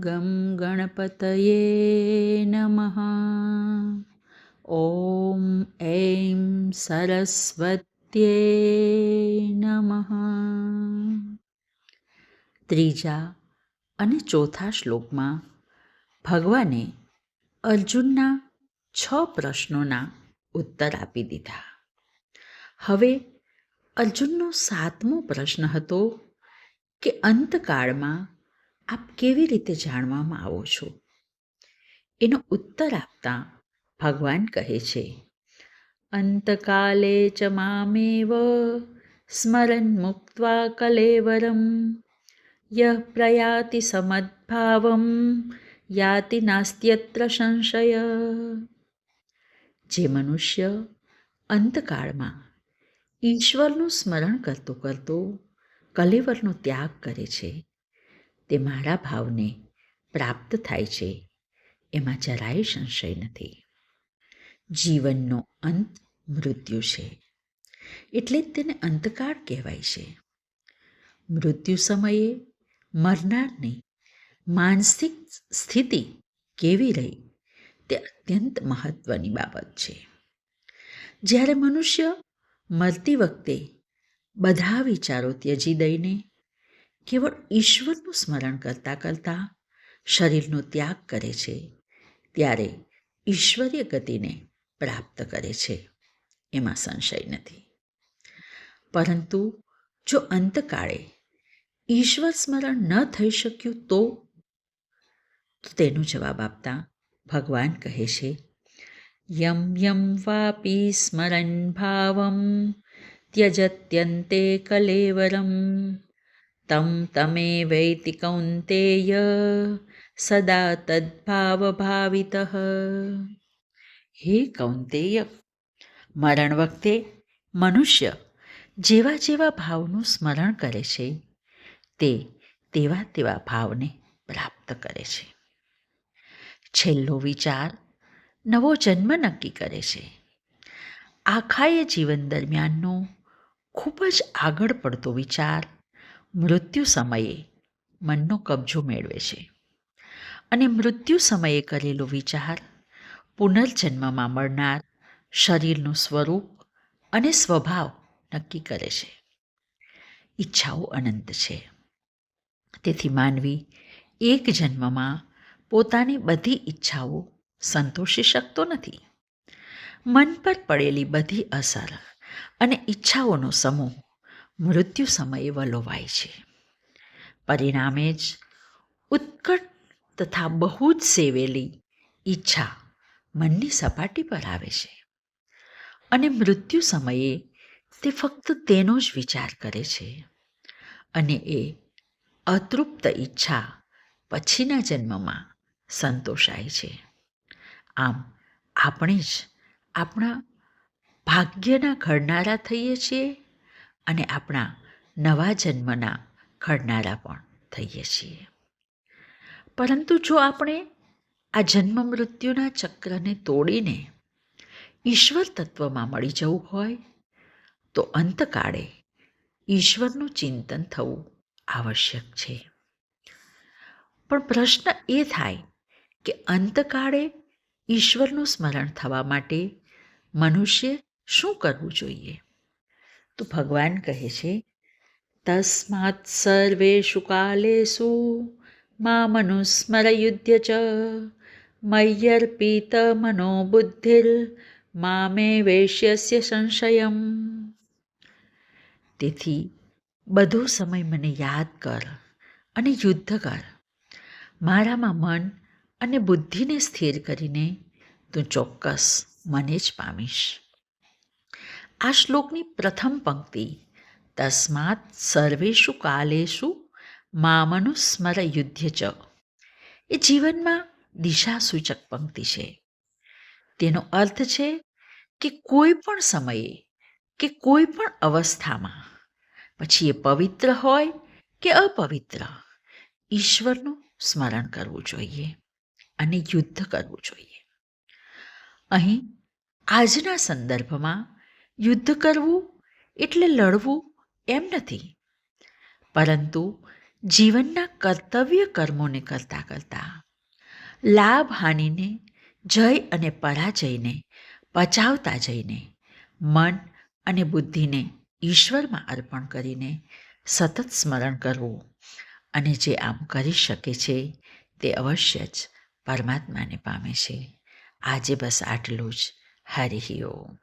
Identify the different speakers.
Speaker 1: ગમ ગણપતયે નમઃ. ઓમ એમ સરસ્વત્યે નમઃ. ત્રીજા અને ચોથા શ્લોકમાં ભગવાને અર્જુનના 6 પ્રશ્નોના ઉત્તર આપી દીધા. હવે અર્જુનનો 7મો પ્રશ્ન હતો કે અંતકાળમાં આપ કેવી રીતે જાણવામાં આવો છો? એનો ઉત્તર આપતા ભગવાન કહે છે, અંતકાલે ચ મામેવ સ્મરન મુક્ત્વા કલેવરમ યઃ પ્રયાતિ સમદ્ભાવમ યાતિ નાસ્ત્યત્ર સંશય. જે મનુષ્ય અંતકાળમાં ઈશ્વરનું સ્મરણ કરતો કરતો કલેવરનો ત્યાગ કરે છે તે મારા ભાવને પ્રાપ્ત થાય છે, એમાં જરાય સંશય નથી. જીવનનો અંત મૃત્યુ છે, એટલે જ તેને અંતકાળ કહેવાય છે. મૃત્યુ સમયે મરનારની માનસિક સ્થિતિ કેવી રહી તે અત્યંત મહત્વની બાબત છે. જ્યારે મનુષ્ય મરતી વખતે બધા વિચારો ત્યજી દઈને કેવળ ઈશ્વરનું સ્મરણ કરતાં કરતાં શરીરનો ત્યાગ કરે છે ત્યારે ઈશ્વરીય ગતિને પ્રાપ્ત કરે છે, એમાં સંશય નથી. પરંતુ જો અંતકાળે ઈશ્વર સ્મરણ ન થઈ શક્યું તો તેનો જવાબ આપતા ભગવાન કહે છે, યમ યમ વાપી સ્મરન ભાવમ ત્યજત્યંતે કલેવરમ તમ તમે વૈતિ કૌંતેય સદા તદ્ભાવ ભાવિતઃ. હે કૌંતેય, મરણ વખતે મનુષ્ય જેવા જેવા ભાવનું સ્મરણ કરે છે તે તેવા તેવા ભાવને પ્રાપ્ત કરે છે. છેલ્લો વિચાર નવો જન્મ નક્કી કરે છે. આખાય જીવન દરમિયાનનો ખૂબ જ આગળ પડતો વિચાર મૃત્યુ સમયે મનનો કબજો મેળવે છે અને મૃત્યુ સમયે કરેલો વિચાર પુનર્જન્મમાં મળનાર શરીરનું સ્વરૂપ અને સ્વભાવ નક્કી કરે છે. ઈચ્છાઓ અનંત છે, તેથી માનવી એક જન્મમાં પોતાની બધી ઈચ્છાઓ સંતોષી શકતો નથી. મન પર પડેલી બધી અસર અને ઈચ્છાઓનો સમૂહ મૃત્યુ સમયે વલોવાય છે. પરિણામે જ ઉત્કટ તથા બહુ જ સેવેલી ઈચ્છા મનની સપાટી પર આવે છે અને મૃત્યુ સમયે તે ફક્ત તેનો જ વિચાર કરે છે અને એ અતૃપ્ત ઈચ્છા પછીના જન્મમાં સંતોષાય છે. આમ આપણે જ આપણા ભાગ્યના ઘડનારા થઈએ છીએ અને આપણા નવા જન્મના ઘડનારા પણ થઈએ છીએ. પરંતુ જો આપણે આ જન્મ મૃત્યુના ચક્રને તોડીને ઈશ્વર તત્વમાં મળી જવું હોય તો અંતકાળે ઈશ્વરનું ચિંતન થવું આવશ્યક છે. પણ પ્રશ્ન એ થાય કે અંતકાળે ઈશ્વરનું સ્મરણ થવા માટે મનુષ્ય શું કરવું જોઈએ? તો ભગવાન કહે છે, તસ્માત સર્વેષુ કાલેષુ મામનુસ્મરયુધ્ય ચ મય્યર્પિત મનો બુદ્ધિર મામે વૈશ્યસ્ય સંશયમ. તેથી બધો સમય મને યાદ કર અને યુદ્ધ કર. મારામાં મન અને બુદ્ધિને સ્થિર કરીને તું ચોક્કસ મને જ પામીશ. આ શ્લોકની પ્રથમ પંક્તિ તસ્માત સર્વેષુ કાલેષુ મામનુસ્મરયુધ્ય ચ એ જીવનમાં દિશાસૂચક પંક્તિ છે. તેનો અર્થ છે કે કોઈ પણ સમયે કે કોઈ પણ અવસ્થામાં, પછી એ પવિત્ર હોય કે અપવિત્ર, ઈશ્વરનું સ્મરણ કરવું જોઈએ અને યુદ્ધ કરવું જોઈએ. અહીં આજના સંદર્ભમાં યુદ્ધ કરવું એટલે લડવું એમ નથી, પરંતુ જીવનના કર્તવ્ય કર્મોને કરતાં કરતાં, લાભ હાનિને, જય અને પરાજયને પચાવતા જઈને, મન અને બુદ્ધિને ઈશ્વરમાં અર્પણ કરીને સતત સ્મરણ કરવું, અને જે આમ કરી શકે છે તે અવશ્ય જ પરમાત્માને પામે છે. આજે બસ આટલું જ. હરિ ઓમ.